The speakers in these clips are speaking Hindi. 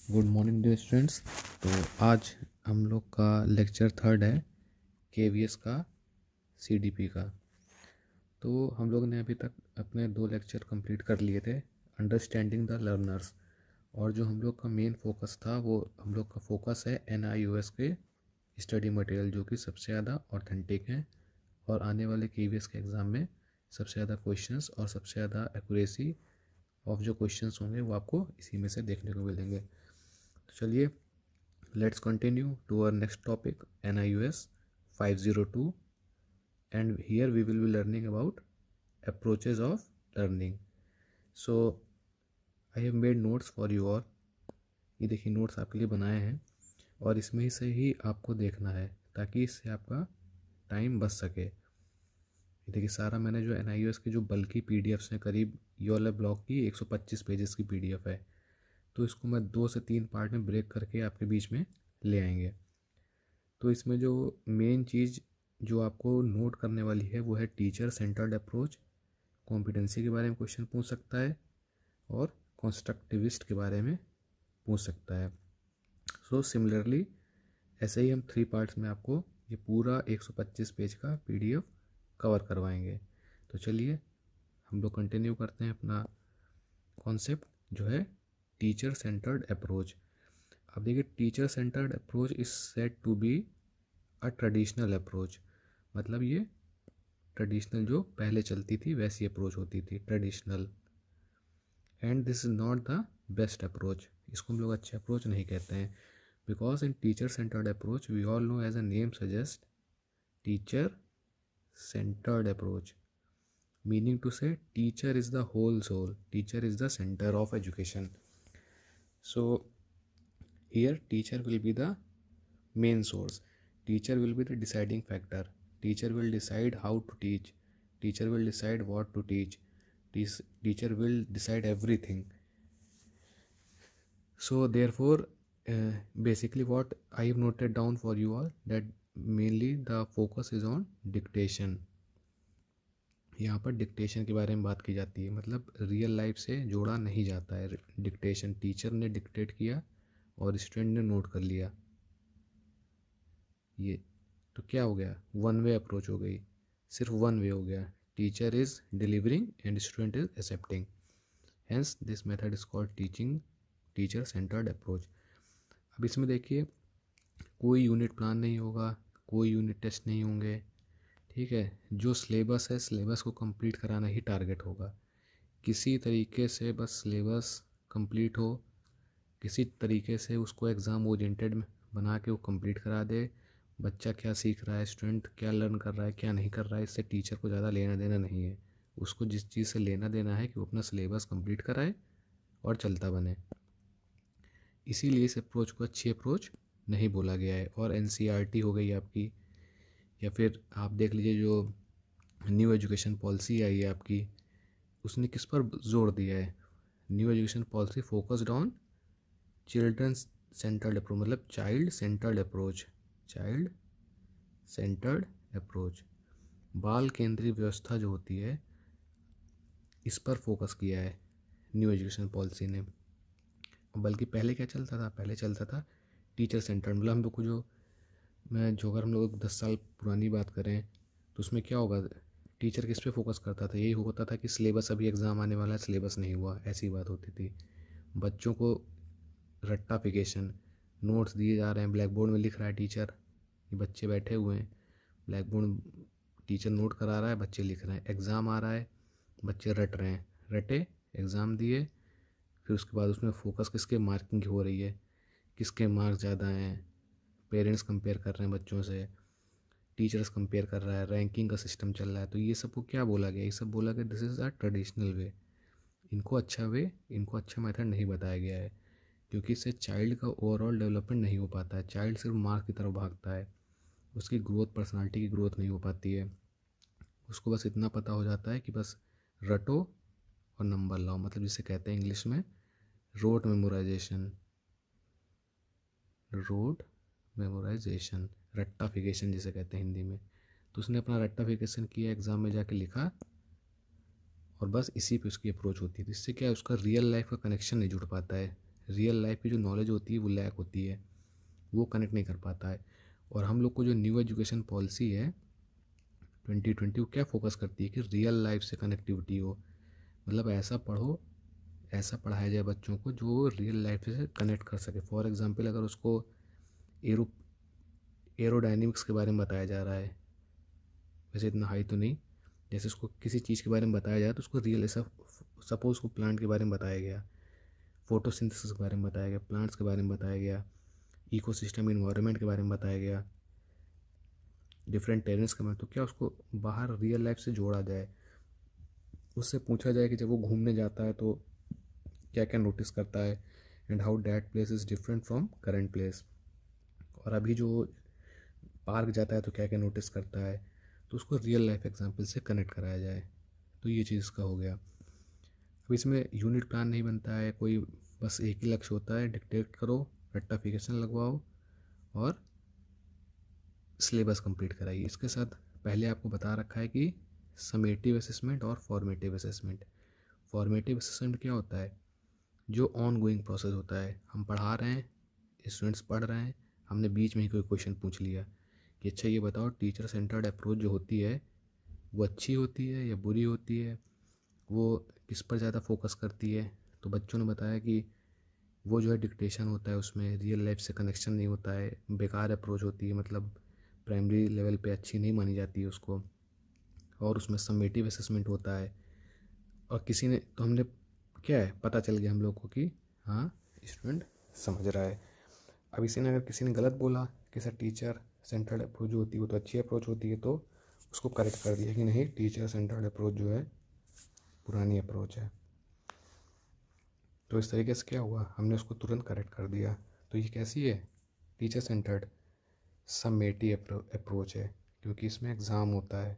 Good morning dear students. तो आज हम लोग का लेक्चर थर्ड है केवीएस का सीडीपी का। तो हम लोग ने अभी तक अपने 2 लेक्चर कंप्लीट कर लिए थे, अंडरस्टैंडिंग द लर्नर्स, और जो हम लोग का मेन फोकस था वो हम लोग का फोकस है एनआईओएस के स्टडी मटेरियल, जो कि सबसे ज़्यादा ऑथेंटिक हैं और आने वाले केवीएस के एग्ज़ाम में सबसे ज़्यादा क्वेश्चंस और सबसे ज़्यादा एक्यूरेसी ऑफ जो क्वेश्चंस होंगे वो आपको इसी में से देखने को मिलेंगे। तो चलिए, let's continue to our next topic, NIUS 502, and here we will be learning about approaches of learning. So I have made notes for you all. ये देखिए नोट्स आपके लिए बनाए हैं और इसमें से ही आपको देखना है ताकि इससे आपका टाइम बच सके। ये देखिए सारा मैंने जो NIUS की जो बल्कि PDFs हैं, करीब योला ब्लॉक की 125 पेजेस की PDF है, तो इसको मैं 2 से 3 पार्ट में ब्रेक करके आपके बीच में ले आएंगे। तो इसमें जो मेन चीज़ जो आपको नोट करने वाली है वो है टीचर सेंटर्ड अप्रोच। कॉम्पिटेंसी के बारे में क्वेश्चन पूछ सकता है और कॉन्स्ट्रक्टिविस्ट के बारे में पूछ सकता है। सो सिमिलरली ऐसे ही हम 3 पार्ट्स में आपको ये पूरा 125 पेज का PDF कवर करवाएंगे। तो चलिए हम लोग कंटिन्यू करते हैं अपना कॉन्सेप्ट जो है टीचर सेंटर्ड अप्रोच। अब देखिए teacher centred approach is said to be a traditional approach, मतलब ये ट्रेडिशनल जो पहले चलती थी वैसी अप्रोच होती थी, traditional. And this is not the best approach, इसको हम लोग अच्छे अप्रोच नहीं कहते हैं, because in teacher centred approach we all know as a name suggest teacher centred approach, meaning to say teacher is the whole sole, teacher is the centre of education. So here teacher will be the main source, teacher will be the deciding factor, teacher will decide how to teach, teacher will decide what to teach, teacher will decide everything. So therefore basically what I have noted down for you all, that mainly the focus is on dictation। यहाँ पर डिक्टेशन के बारे में बात की जाती है, मतलब रियल लाइफ से जोड़ा नहीं जाता है डिक्टेशन। टीचर ने डिक्टेट किया और स्टूडेंट ने नोट कर लिया, ये तो क्या हो गया, वन वे अप्रोच हो गई, सिर्फ वन वे हो गया। Teacher is delivering and student is accepting, hence this method is called teaching teacher centred approach. अब इसमें देखिए कोई यूनिट प्लान नहीं होगा, कोई यूनिट टेस्ट नहीं होंगे, ठीक है। जो सिलेबस है सिलेबस को कंप्लीट कराना ही टारगेट होगा, किसी तरीके से बस सिलेबस कंप्लीट हो, किसी तरीके से उसको एग्ज़ाम ओरिएंटेड बना के वो कंप्लीट करा दे। बच्चा क्या सीख रहा है, स्टूडेंट क्या लर्न कर रहा है, क्या नहीं कर रहा है, इससे टीचर को ज़्यादा लेना देना नहीं है। उसको जिस चीज़ से लेना देना है कि वो अपना सिलेबस कंप्लीट कराए और चलता बने। इसीलिए इस अप्रोच को अच्छी अप्रोच नहीं बोला गया है। और NCERT हो गई आपकी, या फिर आप देख लीजिए जो न्यू एजुकेशन पॉलिसी आई है आपकी, उसने किस पर जोर दिया है, new education policy focused on children centred approach, मतलब child centred approach, child centred approach, बाल केंद्रीय व्यवस्था जो होती है इस पर फोकस किया है न्यू एजुकेशन पॉलिसी ने। बल्कि पहले क्या चलता था, पहले चलता था टीचर सेंटर्ड, मतलब हम लोग को जो अगर हम लोग 10 साल पुरानी बात करें तो उसमें क्या होगा, टीचर किस पे फोकस करता था, यही होता था कि सिलेबस अभी एग्ज़ाम आने वाला है, सिलेबस नहीं हुआ, ऐसी बात होती थी। बच्चों को रट्टाफिकेशन, नोट्स दिए जा रहे हैं, ब्लैक बोर्ड में लिख रहा है टीचर, ये बच्चे बैठे हुए हैं, ब्लैक बोर्ड टीचर नोट करा रहा है, बच्चे लिख रहे हैं, एग्ज़ाम आ रहा है, बच्चे रट रहे हैं, रटे एग्ज़ाम दिए, फिर उसके बाद उसमें फोकस किसके मार्किंग की हो रही है, किसके मार्क्स ज़्यादा हैं, पेरेंट्स कंपेयर कर रहे हैं बच्चों से, टीचर्स कंपेयर कर रहा है, रैंकिंग का सिस्टम चल रहा है। तो ये सब को क्या बोला गया, ये सब बोला गया this is a traditional way, इनको अच्छा मेथड नहीं बताया गया है, क्योंकि इससे चाइल्ड का ओवरऑल डेवलपमेंट नहीं हो पाता है। चाइल्ड सिर्फ मार्क्स की तरफ भागता है, उसकी ग्रोथ, पर्सनालिटी की ग्रोथ नहीं हो पाती है। उसको बस इतना पता हो जाता है कि बस रटो और नंबर लाओ, मतलब जिसे कहते हैं इंग्लिश में रोट मेमोराइजेशन, रट्टाफिकेशन जिसे कहते हैं हिंदी में। तो उसने अपना रट्टाफिकेशन किया, एग्ज़ाम में जाके लिखा और बस इसी पे उसकी अप्रोच होती है। इससे क्या है, उसका रियल लाइफ का कनेक्शन नहीं जुड़ पाता है रियल लाइफ की जो नॉलेज होती है वो लैक होती है, वो कनेक्ट नहीं कर पाता है। और हम लोग को जो न्यू एजुकेशन पॉलिसी है 2020 वो क्या फोकस करती है कि रियल लाइफ से कनेक्टिविटी हो, मतलब ऐसा पढ़ो, ऐसा पढ़ाया जाए बच्चों को जो रियल लाइफ से कनेक्ट कर सके। फॉर एग्जांपल अगर उसको एरोडायनेमिक्स के बारे में बताया जा रहा है, वैसे इतना हाई तो नहीं, जैसे उसको किसी चीज़ के बारे में बताया जाए तो उसको रियल, ऐसा सपोज को प्लांट के बारे में बताया गया, फोटोसिंथेसिस के बारे में बताया गया, प्लांट्स के बारे में बताया गया, इकोसिस्टम इन्वायरमेंट के बारे में बताया गया, डिफरेंट टेरेंस के बारे में, तो क्या उसको बाहर रियल लाइफ से जोड़ा जाए, उससे पूछा जाए कि जब वो घूमने जाता है तो क्या क्या नोटिस करता है, and how that place is different from current place, और अभी जो पार्क जाता है तो क्या क्या नोटिस करता है, तो उसको रियल लाइफ एग्जांपल से कनेक्ट कराया जाए। तो ये चीज़ का हो गया। अब इसमें यूनिट प्लान नहीं बनता है कोई, बस एक ही लक्ष्य होता है, डिक्टेट करो, रेक्टिफिकेशन लगवाओ और सिलेबस कंप्लीट कराइए। इसके साथ पहले आपको बता रखा है कि समेटिव असेसमेंट और फॉर्मेटिव असेसमेंट। फॉर्मेटिव असेसमेंट क्या होता है, जो ऑन गोइंग प्रोसेस होता है, हम पढ़ा रहे हैं, स्टूडेंट्स पढ़ रहे हैं, हमने बीच में ही कोई क्वेश्चन पूछ लिया कि अच्छा ये बताओ टीचर सेंटर्ड अप्रोच जो होती है वो अच्छी होती है या बुरी होती है, वो किस पर ज़्यादा फोकस करती है। तो बच्चों ने बताया कि वो जो है डिक्टेशन होता है, उसमें रियल लाइफ से कनेक्शन नहीं होता है, बेकार अप्रोच होती है, मतलब प्राइमरी लेवल पे अच्छी नहीं मानी जाती है उसको, और उसमें समेटिव असेसमेंट होता है। और किसी ने तो हमने क्या है पता चल गया हम लोग को कि हाँ स्टूडेंट समझ रहा है। अब इसी ने अगर किसी ने गलत बोला कि सर टीचर सेंटर्ड अप्रोच जो होती है वो तो अच्छी अप्रोच होती है, तो उसको करेक्ट कर दिया कि नहीं, टीचर सेंटर्ड अप्रोच जो है पुरानी अप्रोच है। तो इस तरीके से क्या हुआ, हमने उसको तुरंत करेक्ट कर दिया। तो ये कैसी है, टीचर सेंटर्ड समेटिव अप्रोच है, क्योंकि इसमें एग्ज़ाम होता है,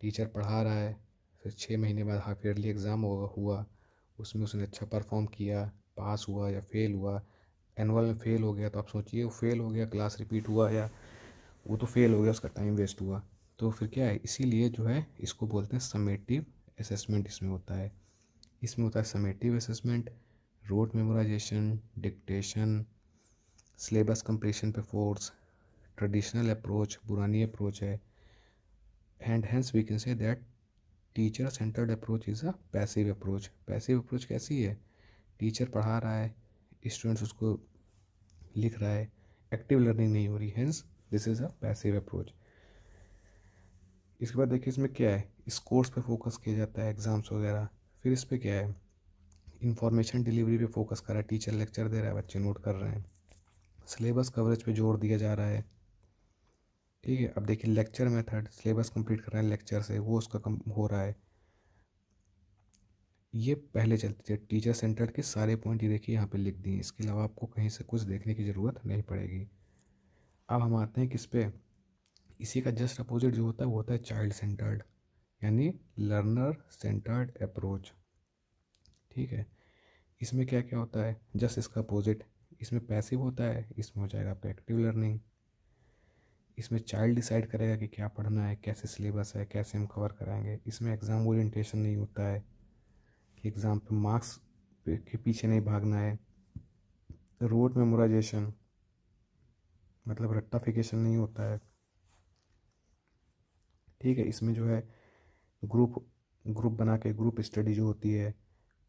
टीचर पढ़ा रहा है, फिर 6 महीने बाद हाफ ईयरली एग्ज़ाम हुआ, उसमें उसने अच्छा परफॉर्म किया, पास हुआ या फेल हुआ। एनुअल में फेल हो गया तो आप सोचिए वो फेल हो गया, क्लास रिपीट हुआ, या वो तो फेल हो गया, उसका टाइम वेस्ट हुआ। तो फिर क्या है, इसीलिए जो है इसको बोलते हैं समेटिव असेसमेंट। इसमें होता है, इसमें होता है summative assessment, rote memorisation, dictation, syllabus completion पे फोर्स, ट्रेडिशनल अप्रोच पुरानी अप्रोच है, and hence we can say that teacher centred approach is a passive approach. Passive approach कैसी है, टीचर पढ़ा रहा है, स्टूडेंट्स उसको लिख रहा है, एक्टिव लर्निंग नहीं हो रही, hence this is a passive approach. इसके बाद देखिए इसमें क्या है, स्कोर्स पे फोकस किया जाता है, एग्ज़ाम्स वगैरह। फिर इस पर क्या है, इंफॉर्मेशन डिलीवरी पे फोकस कर रहा है, टीचर लेक्चर दे रहा है, बच्चे नोट कर रहे हैं, सिलेबस कवरेज पे जोर दिया जा रहा है। ठीक है, अब देखिए लेक्चर मेथड, सिलेबस कंप्लीट कर रहे हैं लेक्चर से, वो उसका कम हो रहा है। ये पहले चलते थे टीचर सेंटर्ड के सारे पॉइंट, ये देखिए यहाँ पे लिख दिए, इसके अलावा आपको कहीं से कुछ देखने की ज़रूरत नहीं पड़ेगी। अब हम आते हैं किस पे, इसी का जस्ट अपोजिट जो होता है वो होता है चाइल्ड सेंटर्ड, यानी लर्नर सेंटर्ड अप्रोच। ठीक है, इसमें क्या क्या होता है, जस्ट इसका अपोजिट, इसमें पैसिव होता है, इसमें हो जाएगा आपका एक्टिव लर्निंग। इसमें चाइल्ड डिसाइड करेगा कि क्या पढ़ना है, कैसे सिलेबस है, कैसे हम कवर कराएंगे। इसमें एग्ज़ाम ओरिएंटेशन नहीं होता है कि एग्ज़ाम पे मार्क्स के पीछे नहीं भागना है। रोट मेमोराइजेशन मतलब रट्टाफिकेशन नहीं होता है। ठीक है, इसमें जो है ग्रुप ग्रुप बना के ग्रुप स्टडी जो होती है,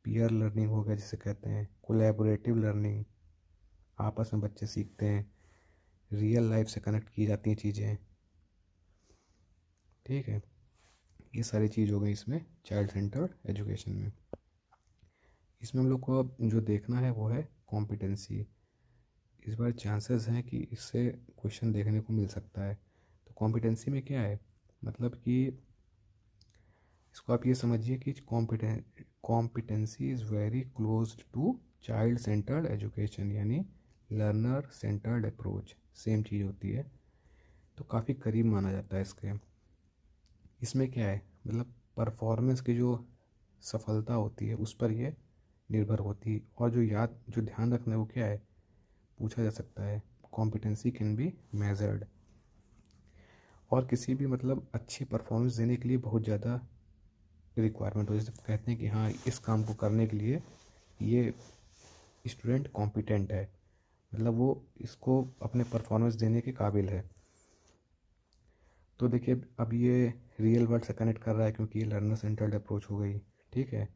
पीयर लर्निंग हो गया जिसे कहते हैं, कोलैबोरेटिव लर्निंग, आपस में बच्चे सीखते हैं, रियल लाइफ से कनेक्ट की जाती हैं चीज़ें। ठीक है, ये सारी चीज़ हो गई इसमें चाइल्ड सेंटर्ड एजुकेशन में। इसमें हम लोग को अब जो देखना है वो है कॉम्पिटेंसी। इस बार चांसेस हैं कि इससे क्वेश्चन देखने को मिल सकता है। तो कॉम्पिटेंसी में क्या है, मतलब कि इसको आप ये समझिए कि competency is very close to child centred education, यानी लर्नर सेंटर्ड अप्रोच, सेम चीज़ होती है, तो काफ़ी करीब माना जाता है इसके। इसमें क्या है, मतलब परफॉर्मेंस की जो सफलता होती है उस पर ये निर्भर होती है, और जो ध्यान रखना है वो क्या है, पूछा जा सकता है, कॉम्पिटेंसी कैन बी मेजर्ड। और किसी भी मतलब अच्छी परफॉर्मेंस देने के लिए बहुत ज़्यादा रिक्वायरमेंट हो, जैसे कहते हैं कि हाँ इस काम को करने के लिए ये स्टूडेंट कॉम्पिटेंट है, मतलब वो इसको अपने परफॉर्मेंस देने के काबिल है। तो देखिए अब ये रियल वर्ल्ड से कनेक्ट कर रहा है क्योंकि ये लर्नर सेंटर्ड अप्रोच हो गई, ठीक है।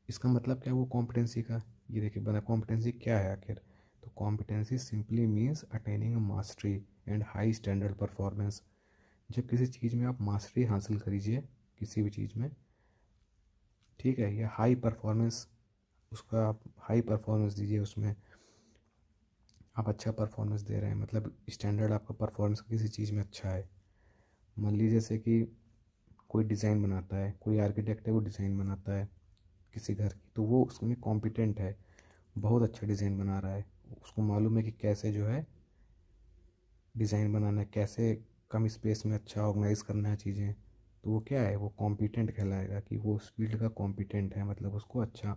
इसका मतलब क्या है वो कॉम्पिटेंसी का, ये देखिए बना कॉम्पिटेंसी क्या है आखिर। तो competency simply means attaining a mastery and high standard performance. जब किसी चीज़ में आप मास्टरी हासिल करीजिए किसी भी चीज़ में, ठीक है, या हाई परफॉर्मेंस, उसका आप हाई परफॉर्मेंस दीजिए, उसमें आप अच्छा परफॉर्मेंस दे रहे हैं, मतलब स्टैंडर्ड आपका परफॉर्मेंस किसी चीज़ में अच्छा है। मान लीजिए जैसे कि कोई डिज़ाइन बनाता है, कोई आर्किटेक्ट है वो डिज़ाइन बनाता है किसी घर की, तो वो उसमें कॉम्पिटेंट है, बहुत अच्छा डिज़ाइन बना रहा है, उसको मालूम है कि कैसे जो है डिज़ाइन बनाना है, कैसे कम स्पेस में अच्छा ऑर्गेनाइज करना है चीज़ें। तो वो क्या है, वो कॉम्पिटेंट कहलाएगा कि वो उस फील्ड का कॉम्पिटेंट है, मतलब उसको अच्छा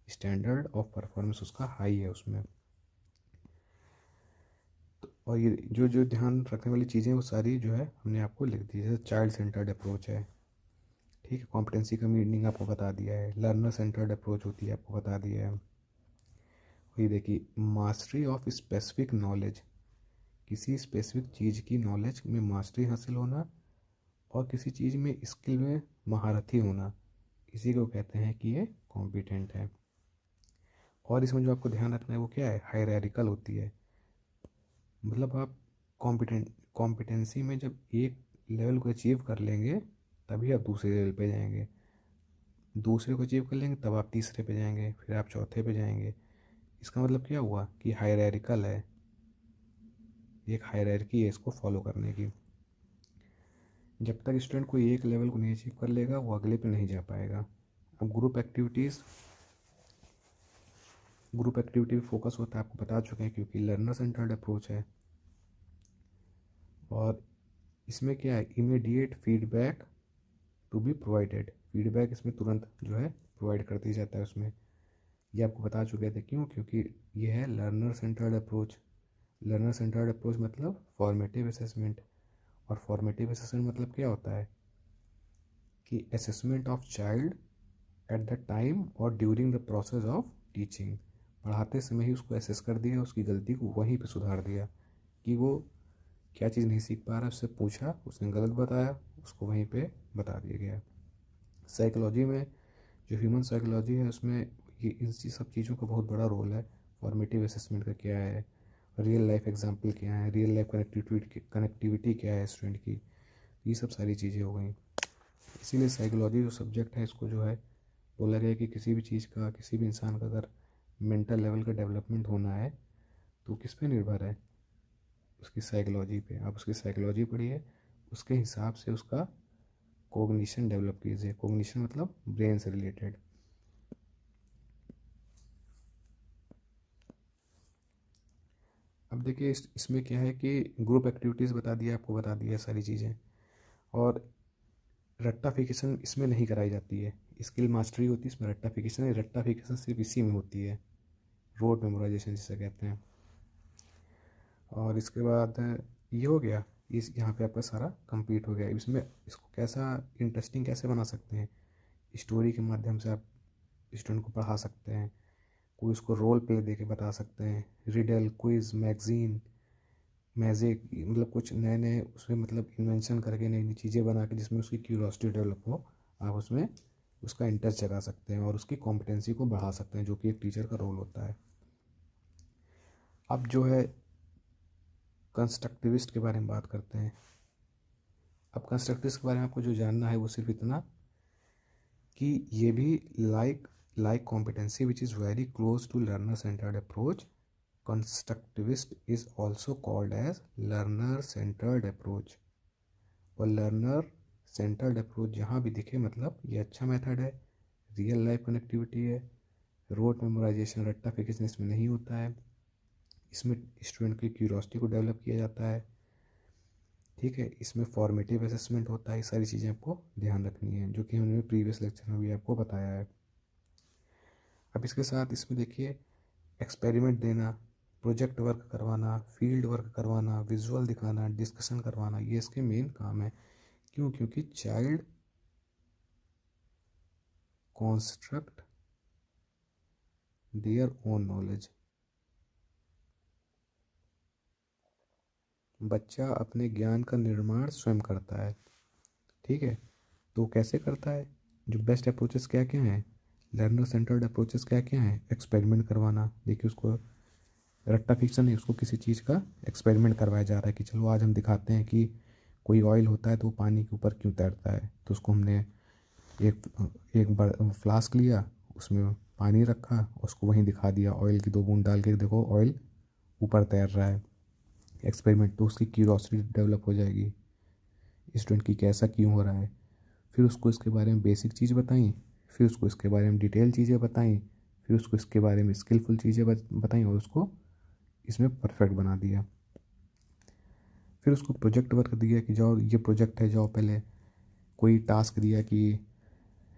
स्टैंडर्ड ऑफ परफॉर्मेंस उसका हाई है उसमें। तो और ये जो जो ध्यान रखने वाली चीज़ें वो सारी जो है हमने आपको लिख दी। जैसे चाइल्ड सेंटर्ड अप्रोच है, ठीक है, कॉम्पिटेंसी का मीनिंग आपको बता दिया है। लर्नर सेंटर्ड अप्रोच होती है, आपको बता दिया है। ये देखिए मास्टरी ऑफ स्पेसिफिक नॉलेज, किसी स्पेसिफिक चीज़ की नॉलेज में मास्टरी हासिल होना और किसी चीज़ में स्किल में महारथी होना, इसी को कहते हैं कि ये कॉम्पिटेंट है। और इसमें जो आपको ध्यान रखना है वो क्या है, हायरार्किकल होती है। मतलब आप कॉम्पिटेंसी में जब एक लेवल को अचीव कर लेंगे तभी आप दूसरे लेवल पे जाएंगे, दूसरे को अचीव कर लेंगे तब आप तीसरे पे जाएंगे, फिर आप चौथे पे जाएंगे। इसका मतलब क्या हुआ कि हायरार्किकल है, एक हायरार्की है इसको फॉलो करने की। जब तक स्टूडेंट कोई एक लेवल को नहीं अचीव कर लेगा वो अगले पे नहीं जा पाएगा। अब ग्रुप एक्टिविटी पे फोकस होता है, आपको बता चुके हैं, क्योंकि लर्नर सेंटर्ड अप्रोच है। और इसमें क्या है, immediate feedback to be provided, feedback इसमें तुरंत जो है प्रोवाइड कर दिया जाता है उसमें। ये आपको बता चुके थे क्यों, क्योंकि ये है learner centred approach. Learner centred approach मतलब फॉर्मेटिव असेसमेंट, और फॉर्मेटिव असेसमेंट मतलब क्या होता है कि assessment of child at the time और during the process of teaching. पढ़ाते समय ही उसको एसेस कर दिया, उसकी गलती को वहीं पे सुधार दिया कि वो क्या चीज़ नहीं सीख पा रहा, उससे पूछा, उसने गलत बताया, उसको वहीं पे बता दिया गया। साइकोलॉजी में जो ह्यूमन साइकोलॉजी है उसमें ये इन सब चीज़ों का बहुत बड़ा रोल है। फॉर्मेटिव असेसमेंट का क्या है, रियल लाइफ एग्जाम्पल क्या है, रियल लाइफ कनेक्टिविटी क्या है स्टूडेंट की, ये सब सारी चीज़ें हो गई। इसीलिए साइकोलॉजी जो सब्जेक्ट है इसको जो है बोला गया कि किसी भी चीज़ का, किसी भी इंसान का अगर मेंटल लेवल का डेवलपमेंट होना है तो किस पे निर्भर है, उसकी साइकोलॉजी पे। आप उसकी साइकोलॉजी पढ़िए, उसके हिसाब से उसका कोग्निशन डेवलप कीजिए। कोग्निशन मतलब ब्रेन से रिलेटेड। अब देखिए इसमें क्या है कि ग्रुप एक्टिविटीज़ बता दिया, आपको बता दिया सारी चीज़ें। और रट्टाफिकेशन इसमें नहीं कराई जाती है, स्किल मास्टरी होती है, इसमें रट्टाफिकेशन सिर्फ इसी में होती है, रोड मेमोराइजेशन जिसे कहते हैं। और इसके बाद ये हो गया, इस यहाँ पे आपका सारा कंप्लीट हो गया। इसमें इसको कैसा इंटरेस्टिंग कैसे बना सकते हैं, स्टोरी के माध्यम से आप स्टूडेंट को पढ़ा सकते हैं, कोई उसको रोल प्ले दे के बता सकते हैं, रिडल, क्विज, मैगजीन, मैजिक, मतलब कुछ नए नए उसमें मतलब इन्वेंशन करके नई नई चीज़ें बना के जिसमें उसकी क्यूरोसिटी डेवलप हो, आप उसमें उसका इंटरेस्ट जगा सकते हैं और उसकी कॉम्पिटेंसी को बढ़ा सकते हैं, जो कि एक टीचर का रोल होता है। अब जो है कंस्ट्रक्टिविस्ट के बारे में बात करते हैं। अब कंस्ट्रक्टिविस्ट के बारे में आपको जो जानना है वो सिर्फ इतना कि ये भी like competency which is very close to learner centred approach, constructivist is also called as learner centred approach. और लर्नर सेंटर्ड अप्रोच जहाँ भी दिखे मतलब ये अच्छा मेथड है, रियल लाइफ कनेक्टिविटी है, रोड मेमोराइजेशन रट्टाफिकेशन इसमें नहीं होता है, इसमें स्टूडेंट की क्यूरोसिटी को डेवलप किया जाता है, ठीक है, इसमें फॉर्मेटिव असेसमेंट होता है। ये सारी चीज़ें आपको ध्यान रखनी है, जो कि हमने प्रीवियस लेक्चर में भी आपको बताया है। अब इसके साथ इसमें देखिए एक्सपेरिमेंट देना, प्रोजेक्ट वर्क करवाना, फील्ड वर्क करवाना, विजुअल दिखाना, डिस्कशन करवाना, ये इसके मेन काम है। क्यों, क्योंकि child construct their own knowledge. बच्चा अपने ज्ञान का निर्माण स्वयं करता है। ठीक है, तो कैसे करता है? जो बेस्ट अप्रोचेस क्या क्या हैं, लर्नर सेंटर्ड अप्रोचेस क्या क्या हैं? एक्सपेरिमेंट करवाना। देखिए, उसको रट्टा फिक्सन नहीं, उसको किसी चीज़ का एक्सपेरिमेंट करवाया जा रहा है कि चलो आज हम दिखाते हैं कि कोई ऑयल होता है तो वो पानी के ऊपर क्यों तैरता है। तो उसको हमने एक एक बार फ्लास्क लिया, उसमें पानी रखा, उसको वहीं दिखा दिया, ऑयल की 2 बूंद डाल के देखो ऑयल ऊपर तैर रहा है। एक्सपेरिमेंट, तो उसकी क्यूरोसिटी डेवलप हो जाएगी स्टूडेंट की कि ऐसा क्यों हो रहा है। फिर उसको इसके बारे में बेसिक चीज़ बताई, फिर उसको इसके बारे में डिटेल चीज़ें बताई, फिर उसको इसके बारे में स्किलफुल चीज़ें बताई और उसको इसमें परफेक्ट बना दिया। फिर उसको प्रोजेक्ट वर्क दिया कि जाओ ये प्रोजेक्ट है, जाओ पहले कोई टास्क दिया कि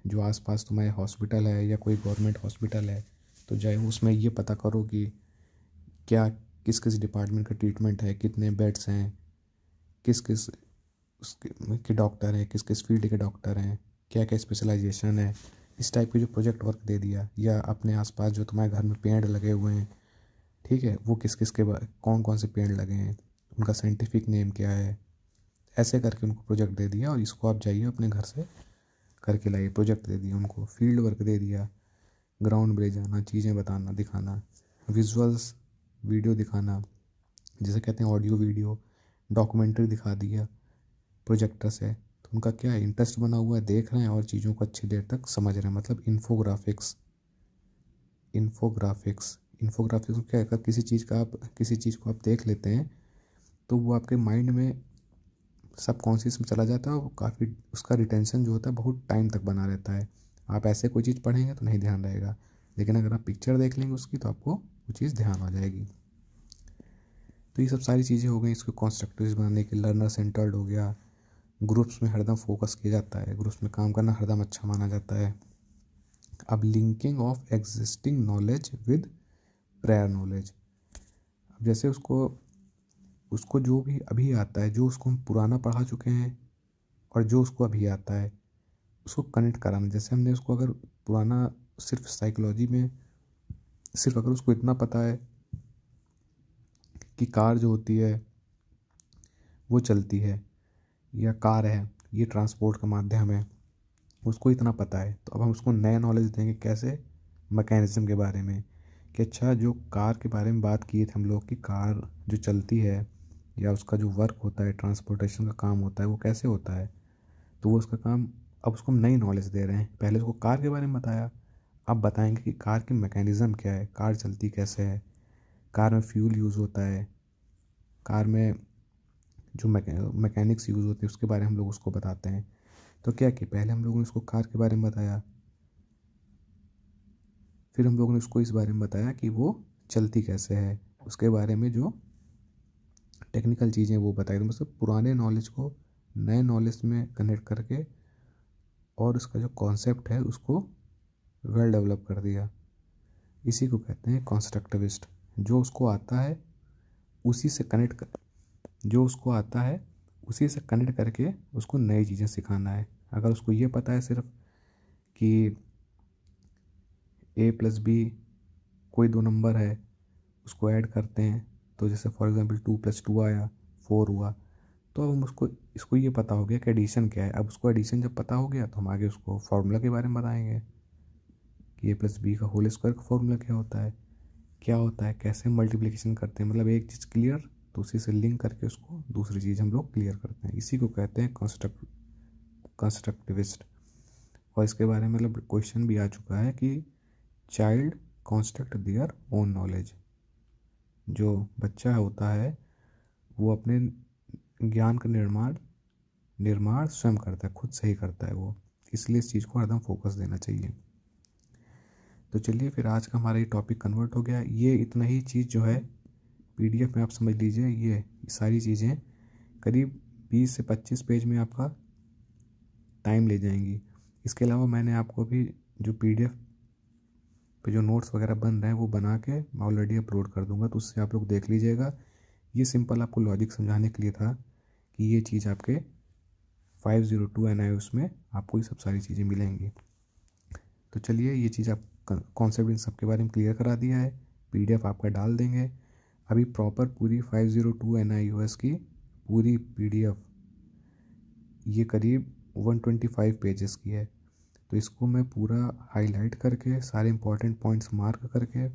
जो आसपास तुम्हारे हॉस्पिटल है या कोई गवर्नमेंट हॉस्पिटल है तो जाओ उसमें ये पता करो कि क्या किस किस डिपार्टमेंट का ट्रीटमेंट है, कितने बेड्स हैं, किस किस उसके के डॉक्टर हैं, किस किस फील्ड के डॉक्टर हैं, क्या क्या स्पेशलाइजेशन है। इस टाइप के जो प्रोजेक्ट वर्क दे दिया। या अपने आसपास जो तुम्हारे घर में पेड़ लगे हुए हैं, ठीक है, वो किस किस के कौन कौन से पेड़ लगे हैं, उनका साइंटिफिक नेम क्या है। ऐसे करके उनको प्रोजेक्ट दे दिया और इसको आप जाइए अपने घर से करके लाइए। प्रोजेक्ट दे दिया उनको, फील्ड वर्क दे दिया, ग्राउंड पे जाना, चीज़ें बताना, दिखाना, विजुअल्स वीडियो दिखाना, जैसे कहते हैं ऑडियो वीडियो, डॉक्यूमेंट्री दिखा दिया प्रोजेक्टर से। तो उनका क्या है, इंटरेस्ट बना हुआ है, देख रहे हैं और चीज़ों को अच्छी देर तक समझ रहे हैं। मतलब इन्फोग्राफिक्स। इन्फोग्राफिक्स क्या है, अगर किसी चीज़ को आप देख लेते हैं तो वो आपके माइंड में सबकॉन्शियस में चला जाता है और काफ़ी उसका रिटेंशन जो होता है बहुत टाइम तक बना रहता है। आप ऐसे कोई चीज़ पढ़ेंगे तो नहीं ध्यान रहेगा, लेकिन अगर आप पिक्चर देख लेंगे उसकी तो आपको वो चीज़ ध्यान आ जाएगी। तो ये सब सारी चीज़ें हो गई इसको कॉन्स्ट्रक्टिव बनाने के। लर्नर सेंटर्ड हो गया, ग्रुप्स में हरदम फोकस किया जाता है, ग्रुप्स में काम करना हरदम अच्छा माना जाता है। अब linking of existing knowledge with prior knowledge. अब जैसे उसको उसको जो भी अभी आता है, जो उसको हम पुराना पढ़ा चुके हैं और जो उसको अभी आता है उसको कनेक्ट कराना। जैसे हमने उसको अगर पुराना सिर्फ साइकोलॉजी में सिर्फ अगर उसको इतना पता है कि कार जो होती है वो चलती है या कार है ये ट्रांसपोर्ट का माध्यम है, उसको इतना पता है, तो अब हम उसको नया नॉलेज देंगे कैसे, मैकेनिज्म के बारे में। कि अच्छा जो कार के बारे में बात किए थे हम लोग कि कार जो चलती है या उसका जो वर्क होता है, ट्रांसपोर्टेशन का काम होता है, वो कैसे होता है। तो वो उसका काम, अब उसको हम नई नॉलेज दे रहे हैं। पहले उसको कार के बारे में बताया, अब बताएंगे कि कार की मैकेनिज़्म क्या है, कार चलती कैसे है, कार में फ्यूल यूज़ होता है, कार में जो मैकेनिक्स यूज़ होते हैं उसके बारे में हम लोग उसको बताते हैं। तो क्या कि पहले हम लोगों ने उसको कार के बारे में बताया, फिर हम लोगों ने उसको इस बारे में बताया कि वो चलती कैसे है, उसके बारे में जो टेक्निकल चीज़ें वो बताई। तो मतलब पुराने नॉलेज को नए नॉलेज में कनेक्ट करके और उसका जो कॉन्सेप्ट है उसको वेल डेवलप कर दिया। इसी को कहते हैं कॉन्स्ट्रक्टिविस्ट। जो उसको आता है उसी से कनेक्ट कर जो उसको आता है उसी से कनेक्ट करके उसको नई चीज़ें सिखाना है। अगर उसको ये पता है सिर्फ कि a+b कोई 2 नंबर है, उसको ऐड करते हैं, तो जैसे फॉर एग्जांपल 2+2 आया 4 हुआ, तो अब हम उसको इसको ये पता हो गया कि एडिशन क्या है। अब उसको एडिशन जब पता हो गया तो हम आगे उसको फार्मूला के बारे में बताएंगे कि a+b का होल स्क्वायर का फार्मूला क्या होता है, कैसे मल्टीप्लिकेशन करते हैं। मतलब एक चीज़ क्लियर तो उसी से लिंक करके उसको दूसरी चीज़ हम लोग क्लियर करते हैं। इसी को कहते हैं कंस्ट्रक्टिविस्ट। और इसके बारे में मतलब क्वेश्चन भी आ चुका है कि child construct their own knowledge. जो बच्चा होता है वो अपने ज्ञान का निर्माण स्वयं करता है, खुद से ही करता है वो। इसलिए इस चीज़ को हरदम फोकस देना चाहिए। तो चलिए फिर आज का हमारा ये टॉपिक कन्वर्ट हो गया। ये इतना ही चीज़ जो है पीडीएफ में आप समझ लीजिए, ये सारी चीज़ें करीब 20 से 25 पेज में आपका टाइम ले जाएंगी। इसके अलावा मैंने आपको भी जो पीडीएफ पे जो नोट्स वगैरह बन रहे हैं वो बना के मैं ऑलरेडी अपलोड कर दूंगा, तो उससे आप लोग देख लीजिएगा। ये सिंपल आपको लॉजिक समझाने के लिए था कि ये चीज़ आपके 502 NIOS में आपको ये सब सारी चीज़ें मिलेंगी। तो चलिए ये चीज़ आप कॉन्सेप्ट इन सब के बारे में क्लियर करा दिया है। PDF आपका डाल देंगे। अभी प्रॉपर पूरी 502 NIOS की पूरी PDF ये करीब 125 पेजेस की है। तो इसको मैं पूरा हाईलाइट करके सारे इंपॉर्टेंट पॉइंट्स मार्क करके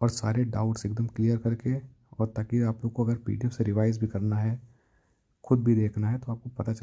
और सारे डाउट्स एकदम क्लियर करके, और ताकि आप लोग को अगर PDF से रिवाइज भी करना है, खुद भी देखना है, तो आपको पता चल